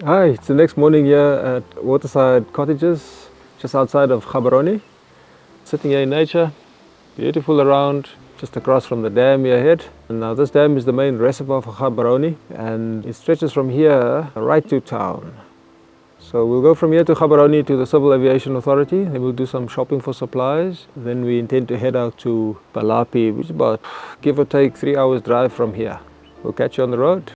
Hi, it's the next morning here at Waterside Cottages, just outside of Gaborone. Sitting here in nature, beautiful around, just across from the dam here ahead. And now this dam is the main reservoir for Gaborone, and it stretches from here right to town. So we'll go from here to Gaborone to the Civil Aviation Authority, then we'll do some shopping for supplies. Then we intend to head out to Palapye, which is about, give or take, 3 hours drive from here. We'll catch you on the road.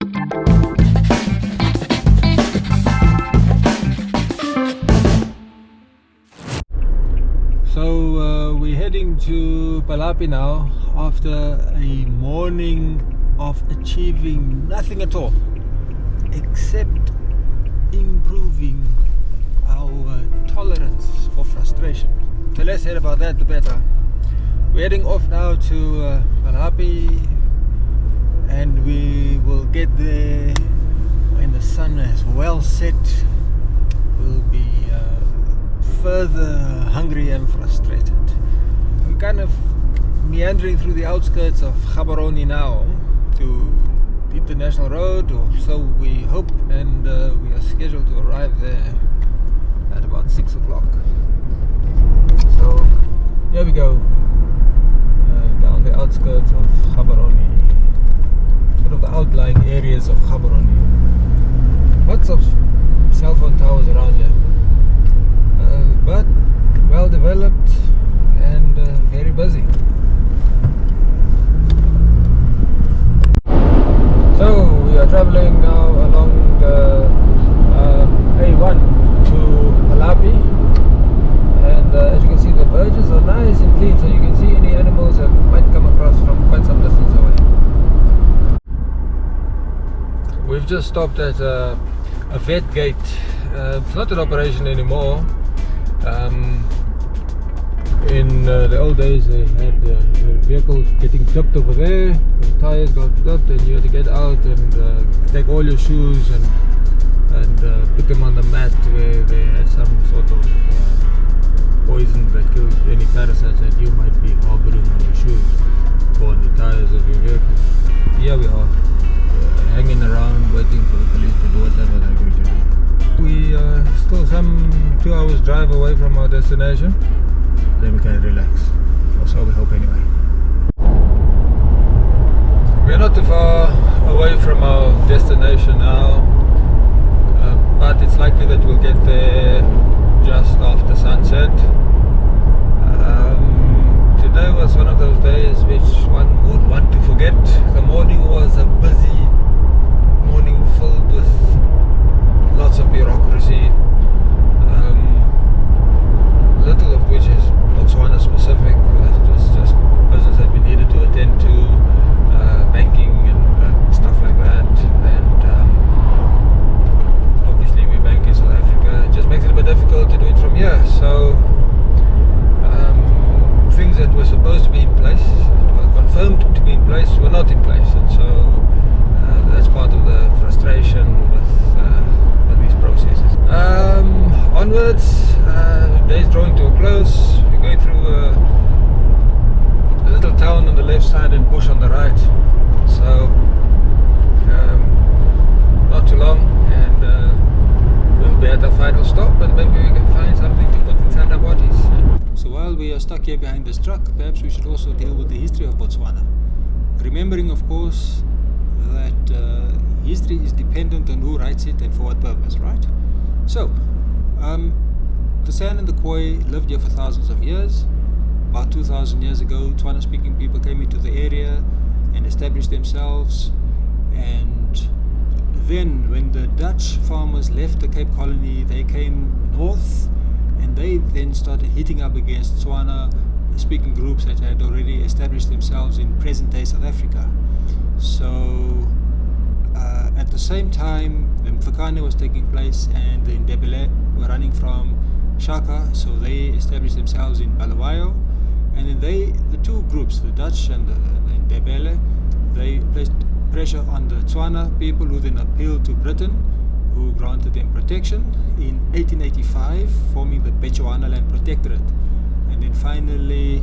So we're heading to Palapye now after a morning of achieving nothing at all except improving our tolerance for frustration. The less said about that, the better. We're heading off now to Palapye, and we will get there when the sun is well set. We'll be further hungry and frustrated. We're kind of meandering through the outskirts of Gaborone now to the international road, or so we hope, and we are scheduled to arrive there at about 6 o'clock. So here we go, down the outskirts of Gaborone, sort of the outlying areas of Gaborone. Lots of cell phone towers around here. But well developed and very busy. So we are traveling now along the A1 to Palapye, and as you can see, the verges are nice and clean, so you can see any animals that might come across from quite some distance away. We've just stopped at a vet gate. It's not in operation anymore. In the old days, they had the vehicle getting dipped over there, the tires got dipped, and you had to get out and take all your shoes and put them on the mat where they had some sort of poison that killed any parasites that you might be harboring on your shoes or on the tires of your vehicle. Here we are, hanging around waiting for the police to do whatever they're going to do. We are still some 2 hours drive away from our destination. Then we can relax, or so we hope anyway. We're not too far away from our destination now, but it's likely that we'll get there just after sunset. Today was one of those days which one would want to forget. The morning was a busy morning filled with lots of bureaucracy, little of which is Botswana specific. It was just business that we needed to attend to, banking and stuff like that. And obviously we bank in South Africa. It just makes it a bit difficult to do it from here. So things that were supposed to be in place, that were confirmed to be in place, were not in place. And so that's part of the frustration with these processes. Onwards, day's drawing to a close. We're going through a little town on the left side and bush on the right. So not too long, and we'll be at our final stop, and maybe we can find something to put inside our bodies. So while we are stuck here behind this truck, perhaps we should also deal with the history of Botswana. Remembering, of course, that history is dependent on who writes it and for what purpose, right? So, the San and the Khoi lived here for thousands of years. About 2,000 years ago, Tswana-speaking people came into the area and established themselves. And then, when the Dutch farmers left the Cape Colony, they came north, and they then started hitting up against Tswana-speaking groups that had already established themselves in present-day South Africa. So, at the same time, the Mfakane was taking place, and the Ndebele were running from Shaka, so they established themselves in Bulawayo. And then the two groups, the Dutch and the Ndebele, they placed pressure on the Tswana people, who then appealed to Britain, who granted them protection in 1885, forming the Bechuanaland Protectorate. And then finally,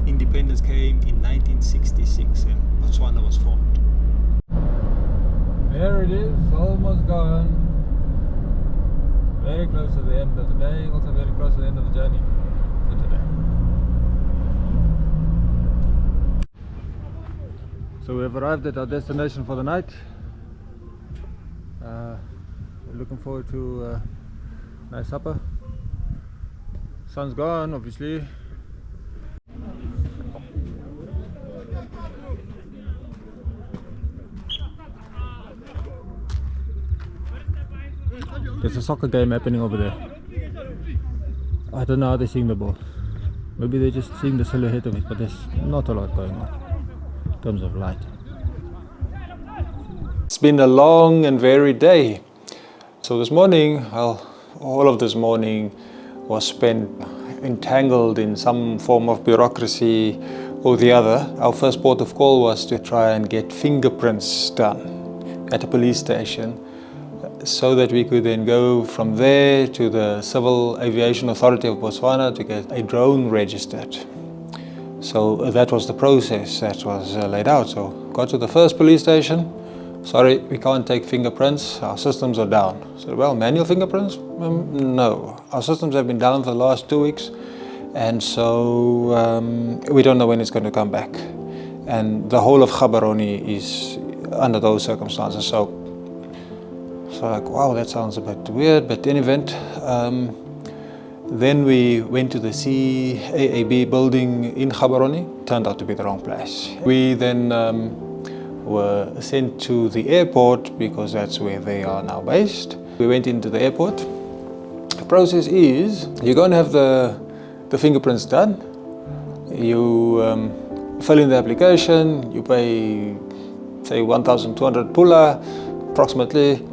independence came in 1966, and Botswana was formed. There it is, almost gone. very close to the end of the day, also very close to the end of the journey for today. So we have arrived at our destination for the night. We're looking forward to a nice supper. Sun's gone, obviously. There's a soccer game happening over there. I don't know how they're seeing the ball. Maybe they're just seeing the silhouette of it, but there's not a lot going on in terms of light. It's been a long and varied day. So this morning, well, all of this morning was spent entangled in some form of bureaucracy or the other. Our first port of call was to try and get fingerprints done at a police station, so that we could then go from there to the Civil Aviation Authority of Botswana to get a drone registered. So that was the process that was laid out. So got to the first police station. Sorry, we can't take fingerprints, our systems are down. So, well, manual fingerprints? No. Our systems have been down for the last 2 weeks, and so we don't know when it's going to come back. And the whole of Gaborone is under those circumstances. So like, wow, that sounds a bit weird, but in any event, then we went to the CAAB building in Gaborone. Turned out to be the wrong place. We then were sent to the airport because that's where they are now based. We went into the airport. The process is, you're going to have the fingerprints done. You fill in the application, you pay, say, 1,200 pula, approximately,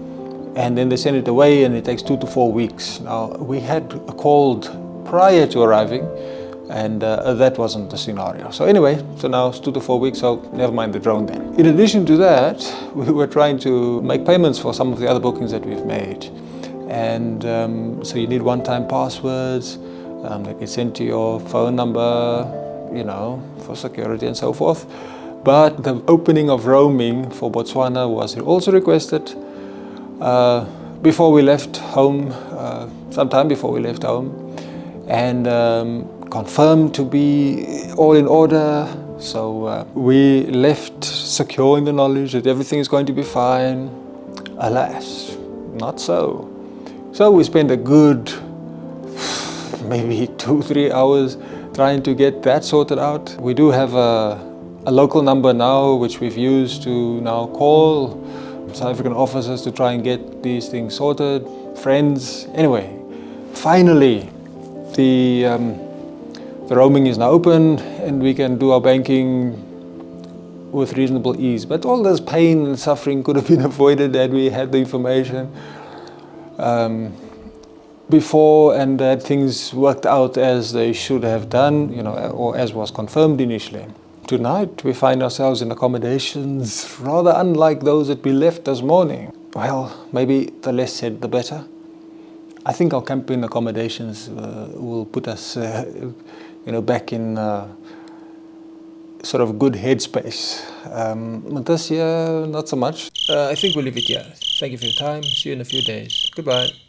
and then they send it away, and it takes 2 to 4 weeks. Now, we had called prior to arriving, and that wasn't the scenario. So anyway, so now it's 2 to 4 weeks, so never mind the drone then. In addition to that, we were trying to make payments for some of the other bookings that we've made. And so you need one-time passwords, they get sent to your phone number, you know, for security and so forth. But the opening of roaming for Botswana was also requested before we left home, sometime before we left home, and confirmed to be all in order. So we left secure in the knowledge that everything is going to be fine. Alas, not so. So we spent a good maybe 2-3 hours trying to get that sorted out. We do have a local number now, which we've used to now call South African officers to try and get these things sorted, friends. Anyway, finally, the roaming is now open and we can do our banking with reasonable ease. But all this pain and suffering could have been avoided had we had the information before, and that things worked out as they should have done, you know, or as was confirmed initially. Tonight we find ourselves in accommodations rather unlike those that we left this morning. Well, maybe the less said the better. I think our camping accommodations will put us, you know, back in sort of good headspace. But this year, not so much. I think we'll leave it here. Thank you for your time. See you in a few days. Goodbye.